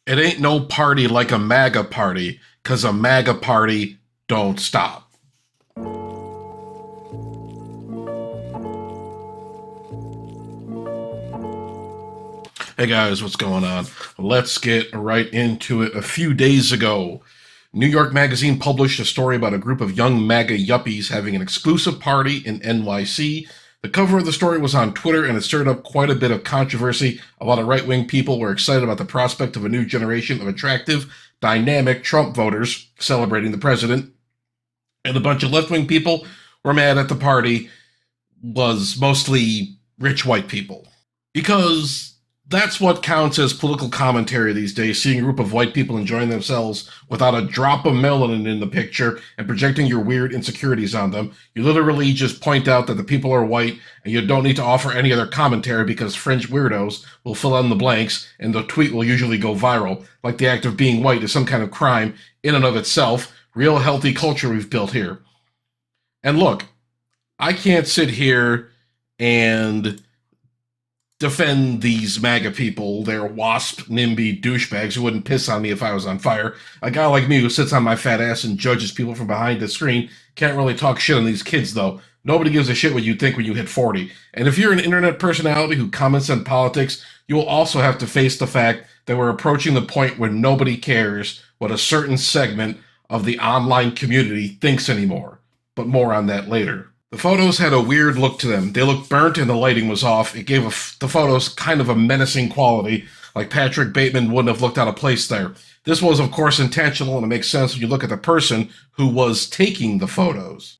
It ain't no party like a MAGA party, 'cause a MAGA party don't stop. Hey guys, what's going on? Let's get right into it. A few days ago, New York Magazine published a story about a group of young MAGA yuppies having an exclusive party in NYC. The cover of the story was on Twitter and it stirred up quite a bit of controversy. A lot of right-wing people were excited about the prospect of a new generation of attractive, dynamic Trump voters celebrating the president. And a bunch of left-wing people were mad at the party was mostly rich white people. Because that's what counts as political commentary these days, seeing a group of white people enjoying themselves without a drop of melanin in the picture and projecting your weird insecurities on them. You literally just point out that the people are white and you don't need to offer any other commentary because fringe weirdos will fill in the blanks and the tweet will usually go viral, like the act of being white is some kind of crime in and of itself. Real healthy culture we've built here. And look, I can't sit here and defend these MAGA people. They're WASP, NIMBY douchebags who wouldn't piss on me if I was on fire. A guy like me who sits on my fat ass and judges people from behind the screen can't really talk shit on these kids, though. Nobody gives a shit what you think when you hit 40. And if you're an internet personality who comments on politics, you will also have to face the fact that we're approaching the point where nobody cares what a certain segment of the online community thinks anymore. But more on that later. The photos had a weird look to them. They looked burnt and the lighting was off. It gave the photos kind of a menacing quality, like Patrick Bateman wouldn't have looked out of place there. This was, of course, intentional, and it makes sense when you look at the person who was taking the photos.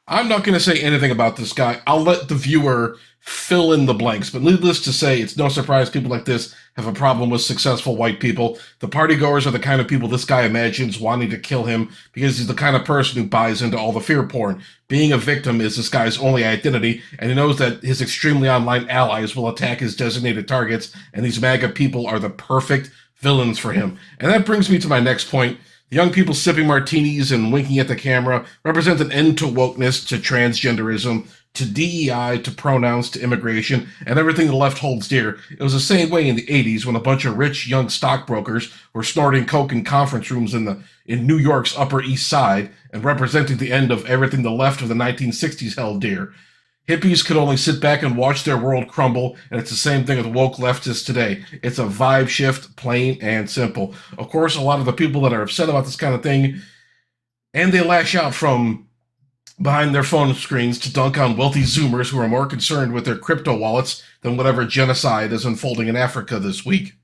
I'm not going to say anything about this guy. I'll let the viewer fill in the blanks. But needless to say, it's no surprise people like this have a problem with successful white people. The partygoers are the kind of people this guy imagines wanting to kill him because he's the kind of person who buys into all the fear porn. Being a victim is this guy's only identity, and he knows that his extremely online allies will attack his designated targets, and these MAGA people are the perfect villains for him. And that brings me to my next point. The young people sipping martinis and winking at the camera represent an end to wokeness, to transgenderism, to DEI, to pronouns, to immigration, and everything the left holds dear. It was the same way in the 80s when a bunch of rich young stockbrokers were snorting coke in conference rooms in New York's Upper East Side and representing the end of everything the left of the 1960s held dear. Hippies could only sit back and watch their world crumble, and it's the same thing with woke leftists today. It's a vibe shift, plain and simple. Of course, a lot of the people that are upset about this kind of thing, and they lash out from behind their phone screens to dunk on wealthy Zoomers who are more concerned with their crypto wallets than whatever genocide is unfolding in Africa this week.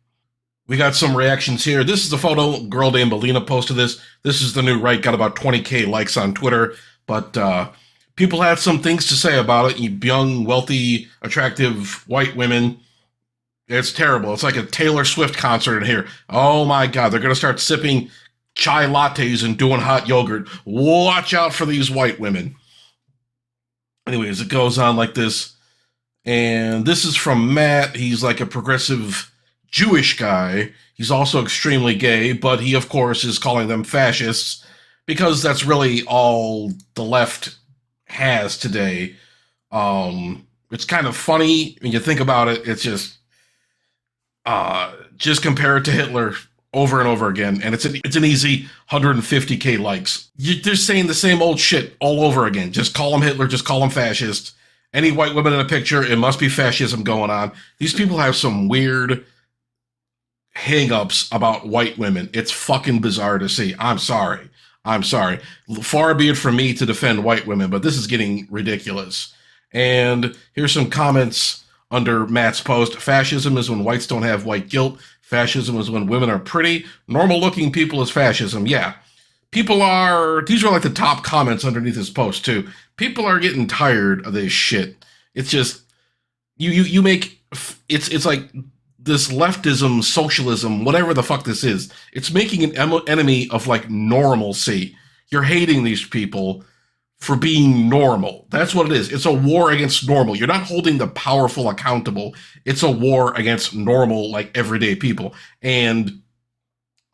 We got some reactions here. This is the photo. A girl named Melina posted this. This is the new right. Got about 20K likes on Twitter, but people had some things to say about it. Young, wealthy, attractive white women. It's terrible. It's like a Taylor Swift concert in here. Oh my God, they're going to start sipping chai lattes and doing hot yogurt. Watch out for these white women. Anyways, it goes on like this. And this is from Matt. He's like a progressive Jewish guy. He's also extremely gay, but he, of course, is calling them fascists because that's really all the left has today. It's kind of funny when you think about it. It's just compare it to Hitler over and over again, and it's an easy 150K likes. They're saying the same old shit all over again. Just call him Hitler, just call him fascist. Any white woman in a picture, it must be fascism going on. These people have some weird hang-ups about white women. It's fucking bizarre to see. I'm sorry. Far be it from me to defend white women, but this is getting ridiculous. And here's some comments under Matt's post. Fascism is when whites don't have white guilt. Fascism is when women are pretty. Normal-looking people is fascism. Yeah. These are like the top comments underneath this post, too. People are getting tired of this shit. It's just, it's like this leftism, socialism, whatever the fuck this is. It's making an enemy of, like, normalcy. You're hating these people for being normal. That's what it is. It's a war against normal. You're not holding the powerful accountable. It's a war against normal, like, everyday people. And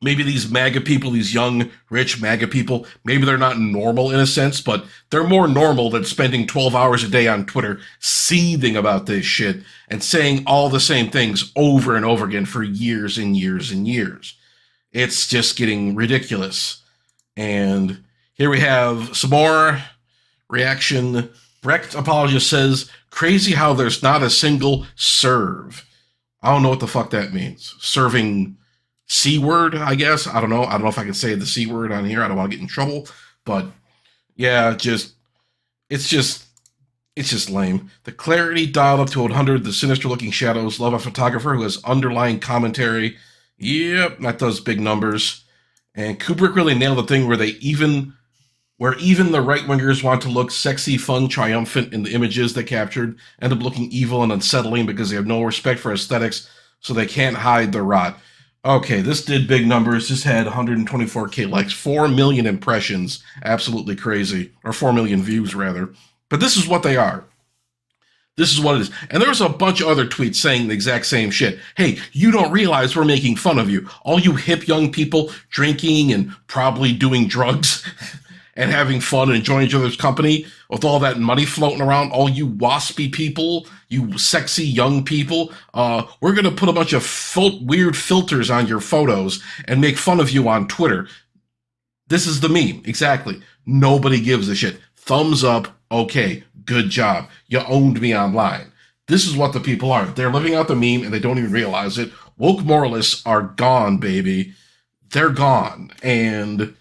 maybe these MAGA people, these young, rich MAGA people, maybe they're not normal in a sense, but they're more normal than spending 12 hours a day on Twitter seething about this shit and saying all the same things over and over again for years and years and years. It's just getting ridiculous. And here we have some more reaction. Brecht apologist says, crazy how there's not a single serve. I don't know what the fuck that means. Serving C word, I guess. I don't know. I don't know if I can say the C word on here. I don't want to get in trouble. But yeah, it's just lame. The clarity dialed up to 100. The sinister looking shadows. Love a photographer who has underlying commentary. Yep, that does big numbers. And Kubrick really nailed the thing where even the right-wingers want to look sexy, fun, triumphant in the images they captured, end up looking evil and unsettling because they have no respect for aesthetics, so they can't hide their rot. Okay, this did big numbers. This had 124K likes, 4 million impressions. Absolutely crazy. Or 4 million views, rather. But this is what they are. This is what it is. And there's a bunch of other tweets saying the exact same shit. Hey, you don't realize we're making fun of you. All you hip young people drinking and probably doing drugs and having fun and enjoying each other's company with all that money floating around, all you waspy people, you sexy young people, we're going to put a bunch of weird filters on your photos and make fun of you on Twitter. This is the meme. Exactly. Nobody gives a shit. Thumbs up. Okay. Good job. You owned me online. This is what the people are. They're living out the meme and they don't even realize it. Woke moralists are gone, baby. They're gone. And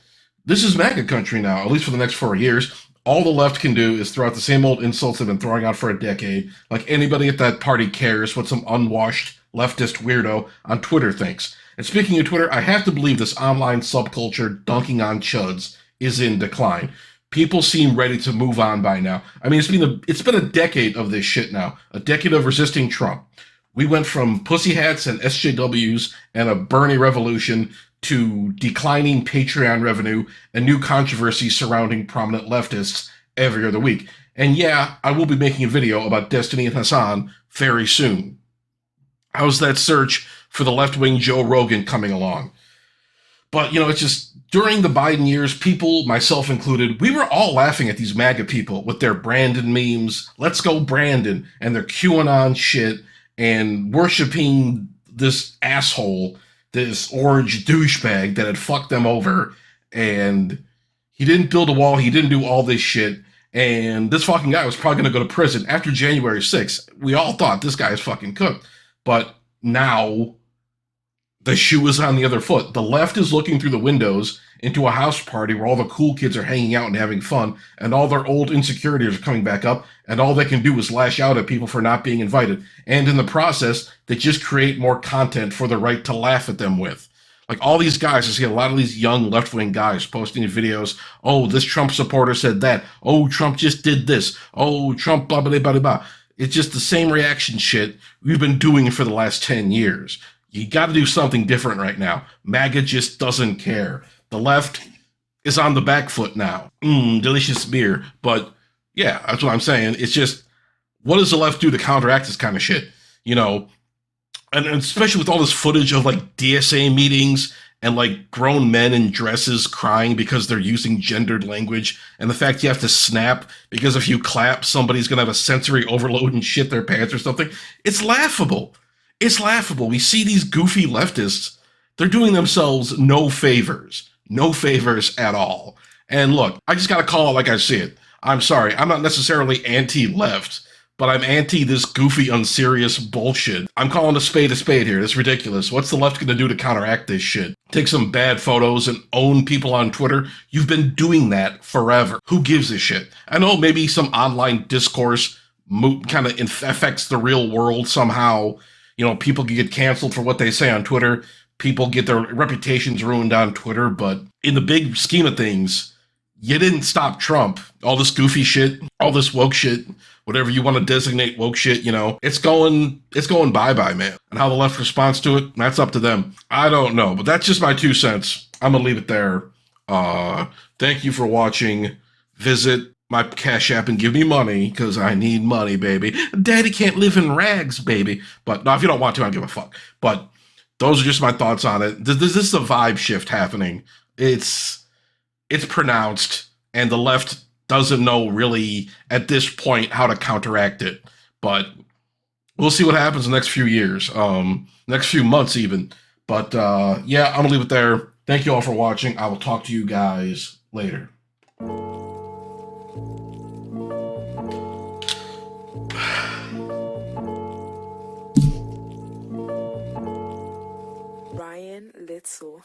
this is MAGA country now, at least for the next 4 years. All the left can do is throw out the same old insults they've been throwing out for a decade. Like anybody at that party cares what some unwashed leftist weirdo on Twitter thinks. And speaking of Twitter, I have to believe this online subculture dunking on chuds is in decline. People seem ready to move on by now. I mean, it's been a decade of this shit now. A decade of resisting Trump. We went from pussy hats and SJWs and a Bernie revolution to declining Patreon revenue and new controversies surrounding prominent leftists every other week. And yeah, I will be making a video about Destiny and Hassan very soon. How's that search for the left-wing Joe Rogan coming along? But, it's just, during the Biden years, people, myself included, we were all laughing at these MAGA people with their Brandon memes, let's go Brandon, and their QAnon shit, and worshiping this asshole, this orange douchebag that had fucked them over, and he didn't build a wall, he didn't do all this shit, and this fucking guy was probably going to go to prison after January 6th. We all thought this guy is fucking cooked. But now the shoe is on the other foot. The left is looking through the windows into a house party where all the cool kids are hanging out and having fun, and all their old insecurities are coming back up, and all they can do is lash out at people for not being invited. And in the process, they just create more content for the right to laugh at them with. Like all these guys, I see a lot of these young left-wing guys posting videos. Oh, this Trump supporter said that. Oh, Trump just did this. Oh, Trump blah, blah, blah, blah. It's just the same reaction shit we've been doing for the last 10 years. You got to do something different right now. MAGA just doesn't care. The left is on the back foot now. Delicious beer. But yeah, that's what I'm saying. It's just, what does the left do to counteract this kind of shit? And especially with all this footage of like DSA meetings and like grown men in dresses crying because they're using gendered language, and the fact you have to snap because if you clap, somebody's going to have a sensory overload and shit their pants or something. It's laughable. It's laughable. We see these goofy leftists. They're doing themselves no favors. No favors at all. And look, I just got to call it like I see it. I'm sorry. I'm not necessarily anti-left, but I'm anti this goofy, unserious bullshit. I'm calling a spade here. It's ridiculous. What's the left going to do to counteract this shit? Take some bad photos and own people on Twitter? You've been doing that forever. Who gives a shit? I know maybe some online discourse kind of affects the real world somehow. People can get canceled for what they say on Twitter. People get their reputations ruined on Twitter. But in the big scheme of things, you didn't stop Trump. All this goofy shit, all this woke shit, whatever you want to designate woke shit, it's going bye-bye, man. And how the left responds to it, that's up to them. I don't know, but that's just my 2 cents. I'm going to leave it there. Thank you for watching. Visit my Cash App and give me money, because I need money, baby. Daddy can't live in rags, baby. But no, if you don't want to, I don't give a fuck. But those are just my thoughts on it. This is a vibe shift happening. It's pronounced, and the left doesn't know really at this point how to counteract it. But we'll see what happens in the next few years, next few months even. But yeah, I'm gonna leave it there. Thank you all for watching. I will talk to you guys later. Ryan Little.